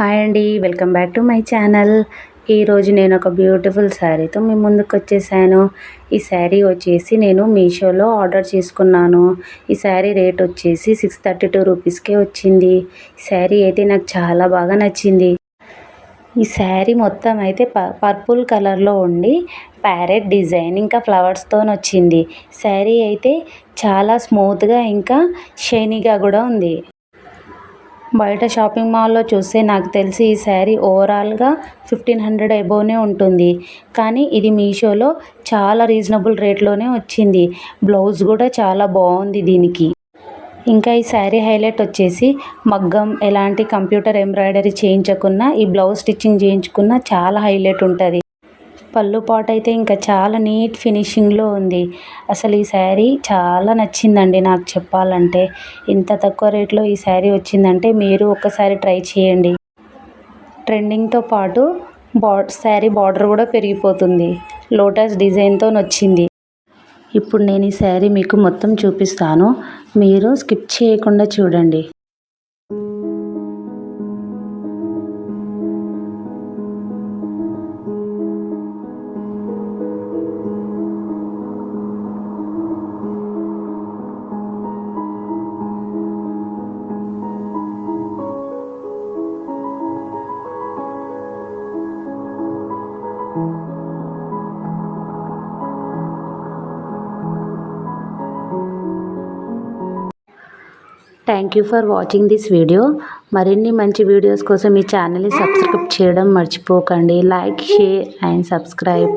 Hi అండి, welcome back to my channel. ఈరోజు నేను ఒక బ్యూటిఫుల్ శారీతో మీ ముందుకు వచ్చేసాను. ఈ శారీ వచ్చేసి నేను మీషోలో ఆర్డర్ చేసుకున్నాను. ఈ శారీ రేట్ వచ్చేసి 632 రూపీస్కే వచ్చింది. శారీ అయితే నాకు చాలా బాగా నచ్చింది. ఈ శారీ మొత్తం అయితే పర్పుల్ కలర్లో ఉండి ప్యారెట్ డిజైన్ ఇంకా ఫ్లవర్స్తో వచ్చింది. శారీ అయితే చాలా స్మూత్గా ఇంకా షైనీగా కూడా ఉంది. బయట షాపింగ్ మాల్లో చూస్తే నాకు తెలిసి ఈ శారీ ఓవరాల్గా 1500 అబోవ్నే ఉంటుంది. కానీ ఇది మీషోలో చాలా రీజనబుల్ రేట్లోనే వచ్చింది. బ్లౌజ్ కూడా చాలా బాగుంది దీనికి. ఇంకా ఈ శారీ హైలైట్ వచ్చేసి మగ్గం ఎలాంటి కంప్యూటర్ ఎంబ్రాయిడరీ చేయించకున్నా ఈ బ్లౌజ్ స్టిచ్చింగ్ చేయించుకున్నా చాలా హైలైట్ ఉంటుంది. పళ్ళు పాట అయితే ఇంకా చాలా నీట్ ఫినిషింగ్లో ఉంది. అసలు ఈ శారీ చాలా నచ్చిందండి నాకు చెప్పాలంటే. ఇంత తక్కువ రేట్లో ఈ శారీ వచ్చిందంటే మీరు ఒక్కసారి ట్రై చేయండి. ట్రెండింగ్తో పాటు శారీ బార్డర్ కూడా పెరిగిపోతుంది. లోటస్ డిజైన్తో వచ్చింది. ఇప్పుడు నేను ఈ శారీ మీకు మొత్తం చూపిస్తాను, మీరు స్కిప్ చేయకుండా చూడండి. Thank you for watching this video. మరిన్ని మంచి వీడియోస్ కోసం ఈ ఛానల్ని సబ్స్క్రైబ్ చేయడం మర్చిపోకండి. Like, share and subscribe.